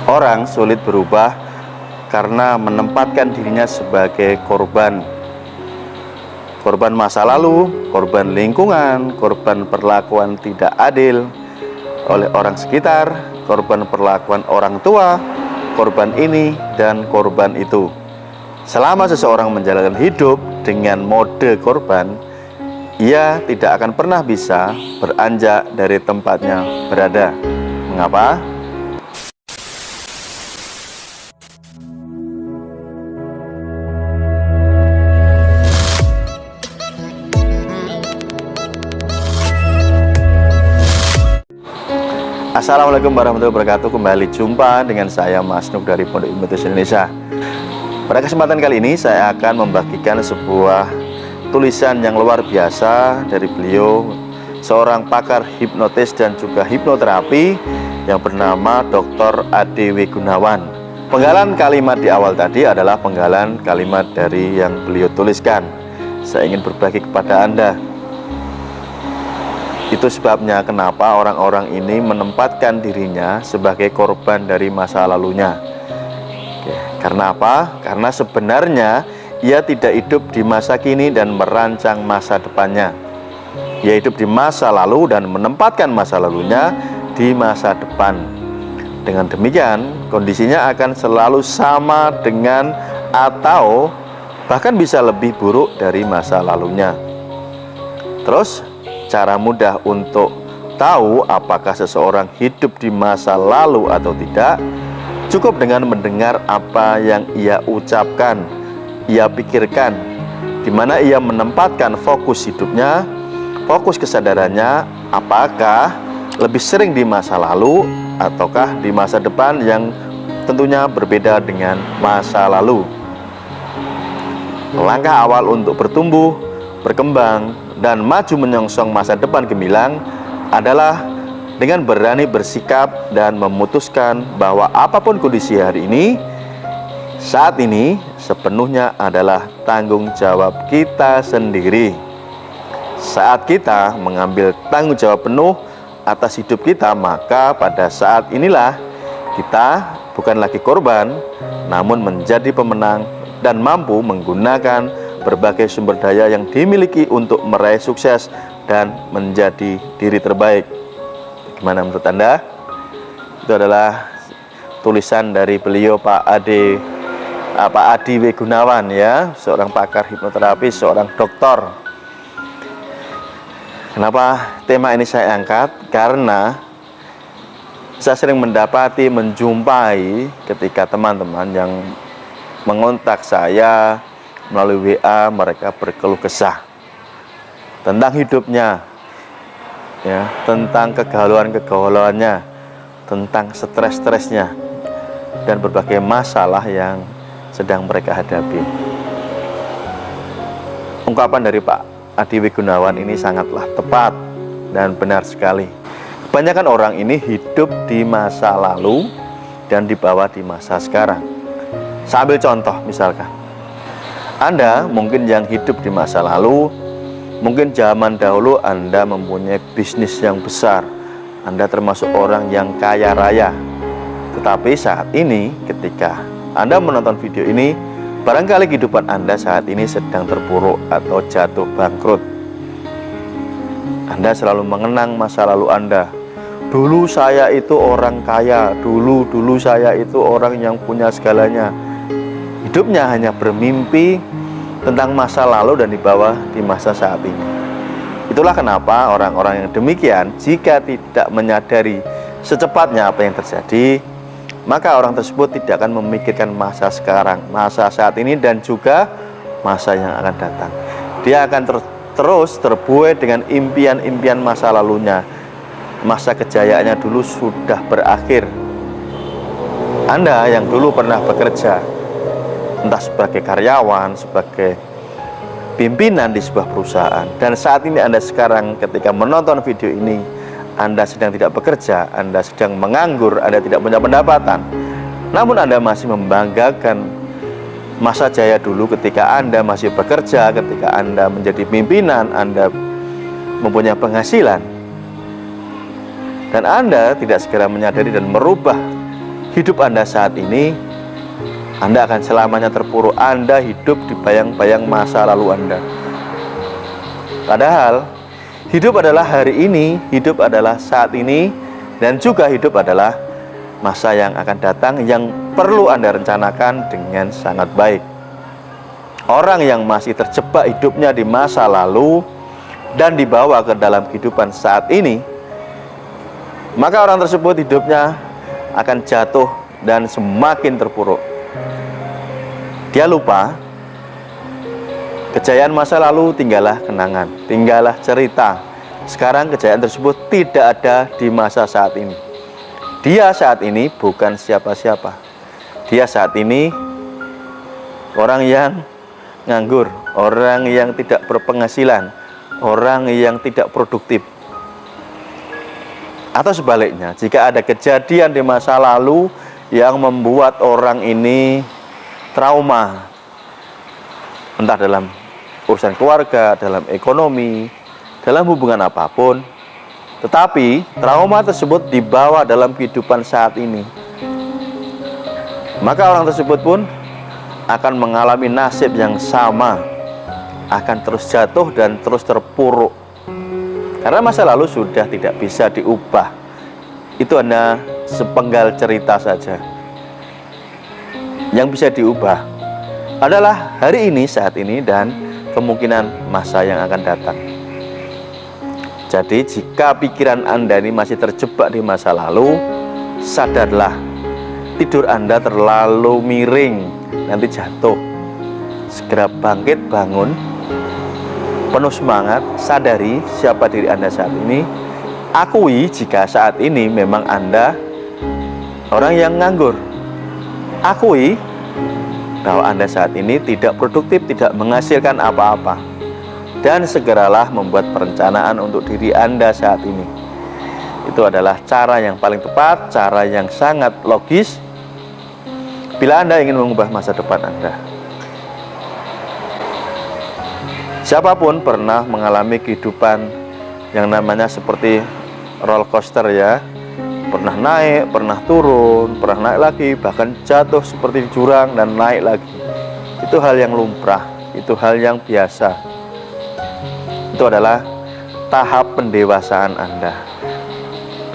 Orang sulit berubah karena menempatkan dirinya sebagai korban. Korban masa lalu, korban lingkungan, korban perlakuan tidak adil oleh orang sekitar, korban perlakuan orang tua, korban ini dan korban itu. Selama seseorang menjalankan hidup dengan mode korban, ia tidak akan pernah bisa beranjak dari tempatnya berada. Mengapa? Assalamualaikum warahmatullahi wabarakatuh. Kembali jumpa dengan saya Mas Nuk dari Pondok Ilmu Indonesia. Pada kesempatan kali ini saya akan membagikan sebuah tulisan yang luar biasa dari beliau, seorang pakar hipnotis dan juga hipnoterapi yang bernama Dr. A.D.W. Gunawan. Penggalan kalimat di awal tadi adalah penggalan kalimat dari yang beliau tuliskan. Saya ingin berbagi kepada Anda. Itu sebabnya kenapa orang-orang ini menempatkan dirinya sebagai korban dari masa lalunya. Karena apa? Karena sebenarnya ia tidak hidup di masa kini dan merancang masa depannya. Ia hidup di masa lalu dan menempatkan masa lalunya di masa depan. Dengan demikian, kondisinya akan selalu sama dengan atau bahkan bisa lebih buruk dari masa lalunya. Terus, cara mudah untuk tahu apakah seseorang hidup di masa lalu atau tidak, cukup dengan mendengar apa yang ia ucapkan, ia pikirkan, di mana ia menempatkan fokus hidupnya, fokus kesadarannya, apakah lebih sering di masa lalu ataukah di masa depan yang tentunya berbeda dengan masa lalu. Langkah awal untuk bertumbuh, berkembang, dan maju menyongsong masa depan gemilang adalah dengan berani bersikap dan memutuskan bahwa apapun kondisi hari ini, saat ini sepenuhnya adalah tanggung jawab kita sendiri. Saat kita mengambil tanggung jawab penuh atas hidup kita, maka pada saat inilah kita bukan lagi korban, namun menjadi pemenang dan mampu menggunakan berbagai sumber daya yang dimiliki untuk meraih sukses dan menjadi diri terbaik. Bagaimana menurut Anda? Itu adalah tulisan dari beliau Pak A.D.W. Gunawan, ya, seorang pakar hipnoterapi, seorang dokter. Kenapa tema ini saya angkat? Karena saya sering menjumpai ketika teman-teman yang mengontak saya melalui WA, mereka berkeluh kesah tentang hidupnya, ya, tentang kegalauan-kegalauannya, tentang stres-stresnya, dan berbagai masalah yang sedang mereka hadapi. Ungkapan dari Pak A.D.W. Gunawan ini sangatlah tepat dan benar sekali. Kebanyakan orang ini hidup di masa lalu dan dibawa di masa sekarang. Saya ambil contoh, misalkan Anda mungkin yang hidup di masa lalu, mungkin zaman dahulu Anda mempunyai bisnis yang besar, Anda termasuk orang yang kaya raya. Tetapi saat ini ketika Anda menonton video ini, barangkali kehidupan Anda saat ini sedang terpuruk atau jatuh bangkrut. Anda selalu mengenang masa lalu Anda. Dulu saya itu orang kaya, dulu saya itu orang yang punya segalanya. Hidupnya hanya bermimpi tentang masa lalu dan dibawa di masa saat ini. Itulah kenapa orang-orang yang demikian, jika tidak menyadari secepatnya apa yang terjadi, maka orang tersebut tidak akan memikirkan masa sekarang, masa saat ini, dan juga masa yang akan datang. Dia akan terus terbuai dengan impian-impian masa lalunya. Masa kejayaannya dulu sudah berakhir. Anda yang dulu pernah bekerja, entah sebagai karyawan, sebagai pimpinan di sebuah perusahaan, dan saat ini Anda sekarang ketika menonton video ini, Anda sedang tidak bekerja, Anda sedang menganggur, Anda tidak punya pendapatan, namun Anda masih membanggakan masa jaya dulu ketika Anda masih bekerja, ketika Anda menjadi pimpinan, Anda mempunyai penghasilan, dan Anda tidak segera menyadari dan merubah hidup Anda saat ini, Anda akan selamanya terpuruk. Anda hidup di bayang-bayang masa lalu Anda. Padahal hidup adalah hari ini, hidup adalah saat ini, dan juga hidup adalah masa yang akan datang yang perlu Anda rencanakan dengan sangat baik. Orang yang masih terjebak hidupnya di masa lalu dan dibawa ke dalam kehidupan saat ini, maka orang tersebut hidupnya akan jatuh dan semakin terpuruk. Dia lupa kejayaan masa lalu tinggallah kenangan, tinggallah cerita. Sekarang kejayaan tersebut tidak ada di masa saat ini. Dia saat ini bukan siapa-siapa. Dia saat ini orang yang nganggur, orang yang tidak berpenghasilan, orang yang tidak produktif. Atau sebaliknya, jika ada kejadian di masa lalu yang membuat orang ini trauma, entah dalam urusan keluarga, dalam ekonomi, dalam hubungan apapun, tetapi trauma tersebut dibawa dalam kehidupan saat ini, maka orang tersebut pun akan mengalami nasib yang sama, akan terus jatuh dan terus terpuruk. Karena masa lalu sudah tidak bisa diubah. Itu hanya sepenggal cerita saja. Yang bisa diubah adalah hari ini, saat ini, dan kemungkinan masa yang akan datang. Jadi jika pikiran Anda ini masih terjebak di masa lalu, sadarlah, tidur Anda terlalu miring, nanti jatuh. Segera bangkit, bangun, penuh semangat, sadari siapa diri Anda saat ini. Akui jika saat ini memang Anda orang yang nganggur. Akui bahwa Anda saat ini tidak produktif, tidak menghasilkan apa-apa. Dan segeralah membuat perencanaan untuk diri Anda saat ini. Itu adalah cara yang paling tepat, cara yang sangat logis bila Anda ingin mengubah masa depan Anda. Siapapun pernah mengalami kehidupan yang namanya seperti roller coaster ya. Pernah naik, pernah turun, pernah naik lagi, bahkan jatuh seperti jurang dan naik lagi. Itu hal yang lumrah, itu hal yang biasa. Itu adalah tahap pendewasaan Anda.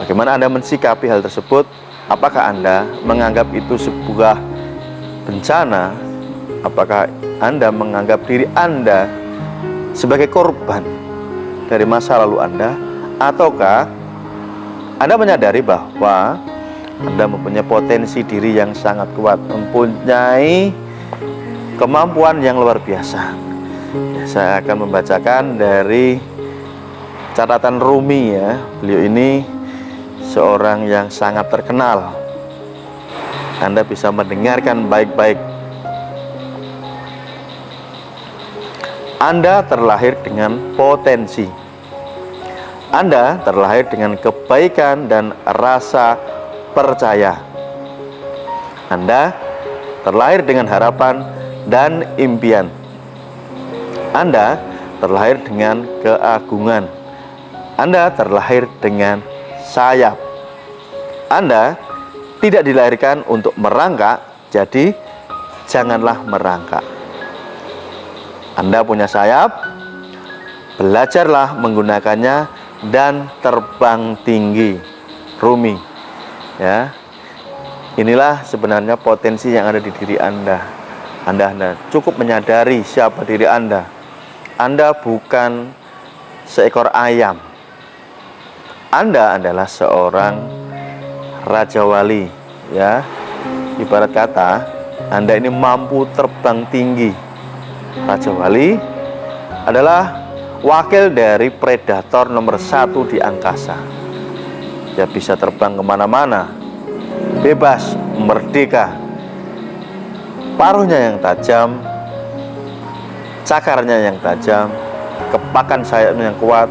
Bagaimana Anda mensikapi hal tersebut? Apakah Anda menganggap itu sebuah bencana? Apakah Anda menganggap diri Anda sebagai korban dari masa lalu Anda? Ataukah Anda menyadari bahwa Anda mempunyai potensi diri yang sangat kuat, mempunyai kemampuan yang luar biasa? Ya, saya akan membacakan dari catatan Rumi ya. Beliau ini seorang yang sangat terkenal. Anda bisa mendengarkan baik-baik. Anda terlahir dengan potensi. Anda terlahir dengan kebaikan dan rasa percaya. Anda terlahir dengan harapan dan impian. Anda terlahir dengan keagungan. Anda terlahir dengan sayap. Anda tidak dilahirkan untuk merangkak, jadi janganlah merangkak. Anda punya sayap, belajarlah menggunakannya dan terbang tinggi. Rumi ya. Inilah sebenarnya potensi yang ada di diri Anda. Anda cukup menyadari siapa diri Anda. Anda bukan seekor ayam. Anda adalah seorang raja wali ya. Ibarat kata Anda ini mampu terbang tinggi. Raja wali adalah wakil dari predator nomor 1 di angkasa. Dia bisa terbang kemana-mana, bebas, merdeka. Paruhnya yang tajam, cakarnya yang tajam, kepakan sayapnya yang kuat,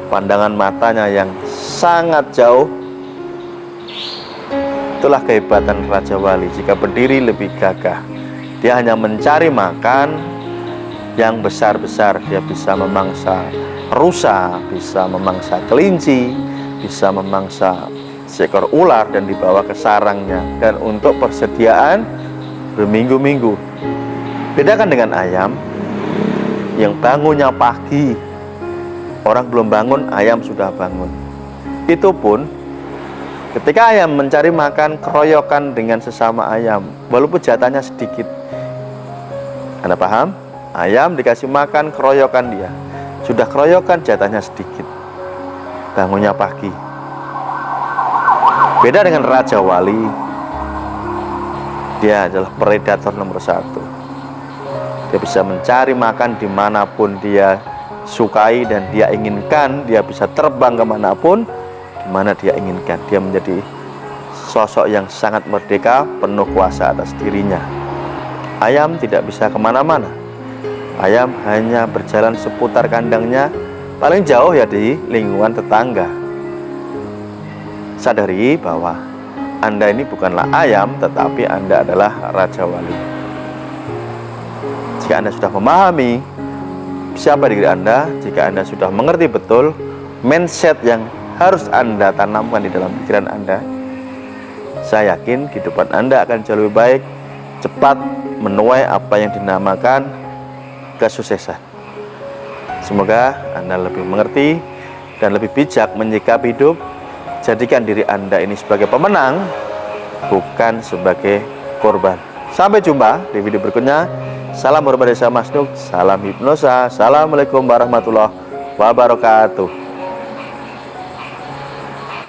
pandangan matanya yang sangat jauh. Itulah kehebatan Raja Wali. Jika berdiri lebih gagah, dia hanya mencari makan yang besar-besar. Dia bisa memangsa rusa, bisa memangsa kelinci, bisa memangsa seekor ular dan dibawa ke sarangnya, dan untuk persediaan berminggu-minggu. Bedakan dengan ayam yang bangunnya pagi. Orang belum bangun, ayam sudah bangun. Itu pun ketika ayam mencari makan keroyokan dengan sesama ayam, walaupun jatahnya sedikit. Anda paham? Ayam dikasih makan keroyokan dia. Sudah keroyokan, jatahnya sedikit. Bangunnya pagi. Beda dengan Raja Wali. Dia adalah predator nomor 1. Dia bisa mencari makan dimanapun dia sukai dan dia inginkan. Dia bisa terbang kemanapun, dimana dia inginkan. Dia menjadi sosok yang sangat merdeka, penuh kuasa atas dirinya. Ayam tidak bisa kemana-mana. Ayam hanya berjalan seputar kandangnya, paling jauh ya di lingkungan tetangga. Sadari bahwa Anda ini bukanlah ayam, tetapi Anda adalah Raja Wali. Jika Anda sudah memahami siapa diri Anda, jika Anda sudah mengerti betul mindset yang harus Anda tanamkan di dalam pikiran Anda, saya yakin kehidupan Anda akan jauh lebih baik, cepat menuai apa yang dinamakan kesuksesan. Semoga Anda lebih mengerti dan lebih bijak menyikapi hidup. Jadikan diri Anda ini sebagai pemenang, bukan sebagai korban. Sampai jumpa di video berikutnya. Salam hormat dari saya Mas Nuk. Salam hipnosa. Assalamualaikum warahmatullahi wabarakatuh.